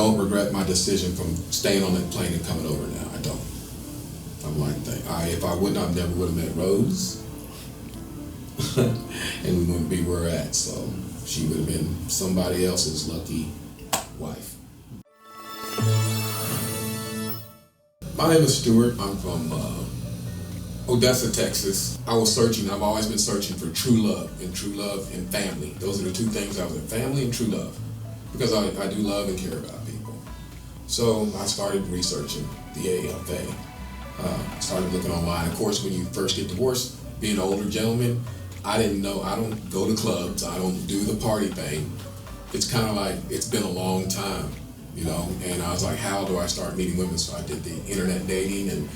don't regret my decision from staying on that plane and coming over now. I don't. I'm like, if I would not, I never would have met Rose, and we wouldn't be where we're at. So she would have been somebody else's lucky wife. My name is Stuart. I'm from Odessa, Texas. I was searching. I've always been searching for true love and family. Those are the two things I was in: family and true love, because I do love and care about people. So I started researching the AFA. Started looking online. Of course, when you first get divorced, being an older gentleman, I didn't know. I don't go to clubs. I don't do the party thing. It's kind of like, it's been a long time, you know, and I was like, how do I start meeting women? So I did the internet dating and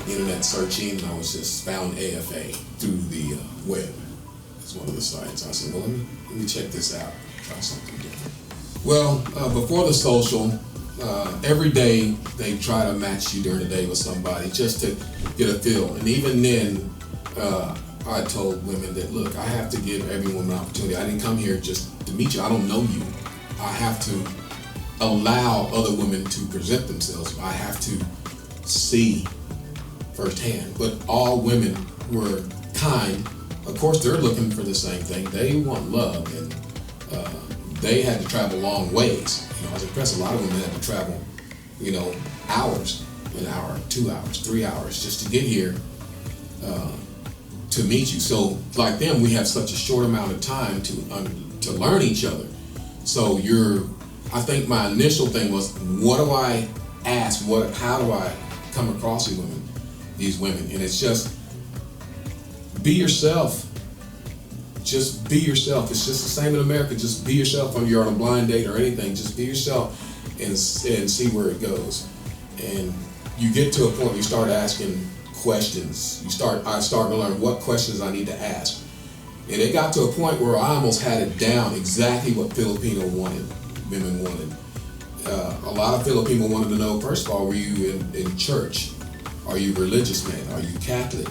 internet searching, and I was just found AFA through the web. It's one of the sites. I said, well, let me check this out, try something different. Well, before the social, every day they try to match you during the day with somebody just to get a feel. And even then, I told women that, look, I have to give every woman an opportunity. I didn't come here just to meet you. I don't know you. I have to allow other women to present themselves. I have to see firsthand. But all women were kind. Of course, they're looking for the same thing. They want love, and they had to travel long ways. You know, I was impressed. A lot of women had to travel, you know, hours, an hour, 2 hours, 3 hours, just to get here to meet you. So, like them, we have such a short amount of time to learn each other. So I think my initial thing was, what do I ask? How do I come across these women? And it's just, be yourself. Just be yourself. It's just the same in America. Just be yourself when you're on a blind date or anything. Just be yourself and see where it goes. And you get to a point where you start asking questions. I started to learn what questions I need to ask. And it got to a point where I almost had it down exactly what Filipino women wanted. A lot of Filipino wanted to know, first of all, were you in church? Are you a religious man? Are you Catholic?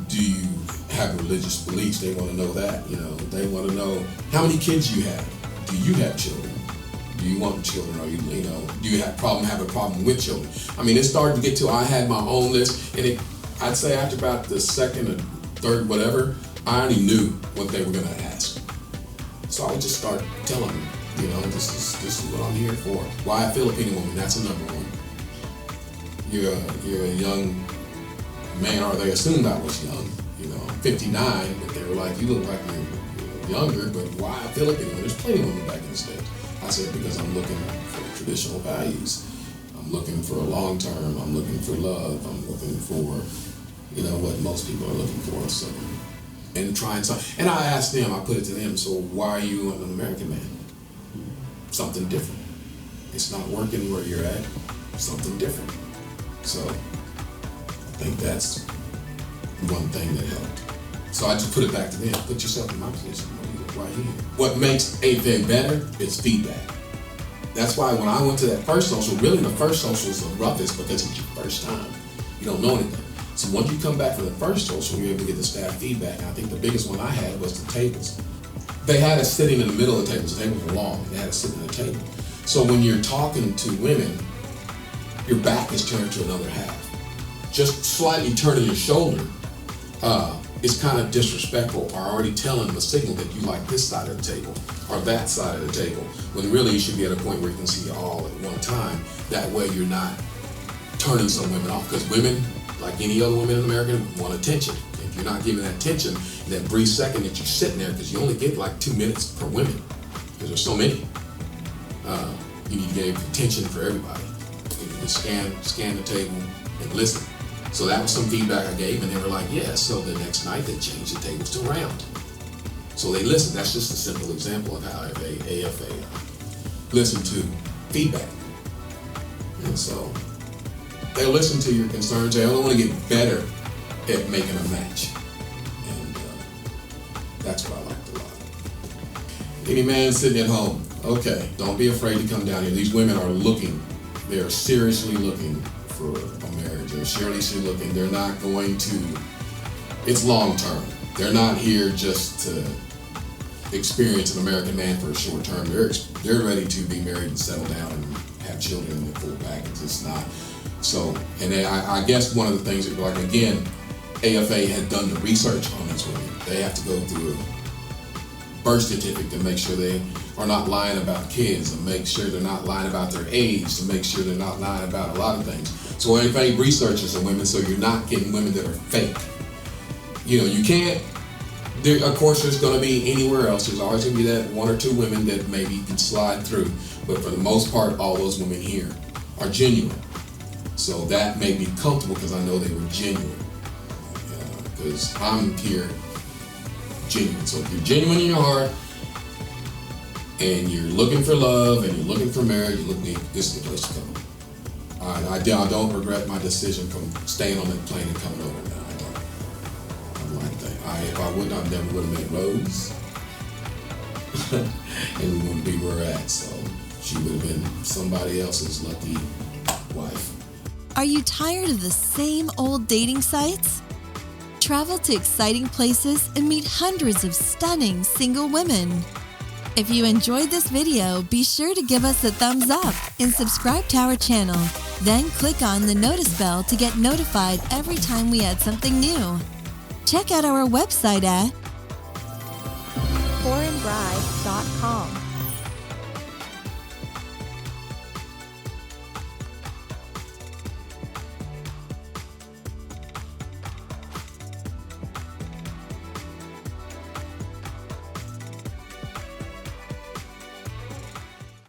Do you have religious beliefs? They want to know that. You know, they want to know how many kids you have. Do you have children? Do you want children? Are you know? Do you have a problem with children? I mean, it started to get to, I had my own list, and I'd say after about the second or third, whatever, I already knew what they were going to ask. So I would just start telling them, you know, this is what I'm here for. Why a Filipino woman? That's a number one. You're a young man, or they assumed I was young. You know, I'm 59, but they were like, you look like you're younger, but why a Filipino woman? There's plenty of women back in the States. I said, because I'm looking for traditional values. I'm looking for a long term. I'm looking for love. I'm looking for, you know, what most people are looking for. So, and trying something. And I asked them, I put it to them, so why are you an American man? Something different. It's not working where you're at. Something different. So I think that's one thing that helped. So I just put it back to them. Put yourself in my position. Right here. What makes AFA better is feedback. That's why when I went to that first social, really the first social is the roughest because it's your first time. You don't know anything. So once you come back from the first social, you're able to get the staff feedback. And I think the biggest one I had was the tables. They had us sitting in the middle of the tables. The tables were long. They had us sitting at the table. So when you're talking to women, your back is turned to another half. Just slightly turning your shoulder is kind of disrespectful, or already telling the signal that you like this side of the table or that side of the table, when really you should be at a point where you can see all at one time. That way you're not turning some women off, because women, like any other women in America, want attention. If you're not giving that attention, that brief second that you're sitting there, because you only get like 2 minutes per women, because there's so many, you need to give attention for everybody. You need to scan the table and listen. So that was some feedback I gave, and they were like, yeah. So the next night they changed the tables to round. So they listened. That's just a simple example of how AFA listen to feedback. And so they listen to your concerns. They only want to get better at making a match. And that's what I liked a lot. Any man sitting at home, okay, don't be afraid to come down here. These women are looking. They are seriously looking for a marriage. They're seriously looking. They're not going to, it's long term. They're not here just to experience an American man for a short term. They're ready to be married and settle down and have children and the full package. It's not. So, and then I guess one of the things that, like, again, AFA had done the research on these women. They have to go through a birth certificate to make sure they are not lying about kids, and make sure they're not lying about their age, to make sure they're not lying about a lot of things. So AFA researches the women, so you're not getting women that are fake. You know, you can't. Of course, there's going to be anywhere else. There's always going to be that one or two women that maybe can slide through. But for the most part, all those women here are genuine. So that made me comfortable because I know they were genuine. Because I'm here genuine. So if you're genuine in your heart and you're looking for love and you're looking for marriage, this is the place to come. I don't regret my decision from staying on that plane and coming over now. If I would, I never would have met Rose, and we wouldn't be where we're at. So she would have been somebody else's lucky wife. Are you tired of the same old dating sites? Travel to exciting places and meet hundreds of stunning single women. If you enjoyed this video, be sure to give us a thumbs up and subscribe to our channel. Then click on the notice bell to get notified every time we add something new. Check out our website at foreignbride.com.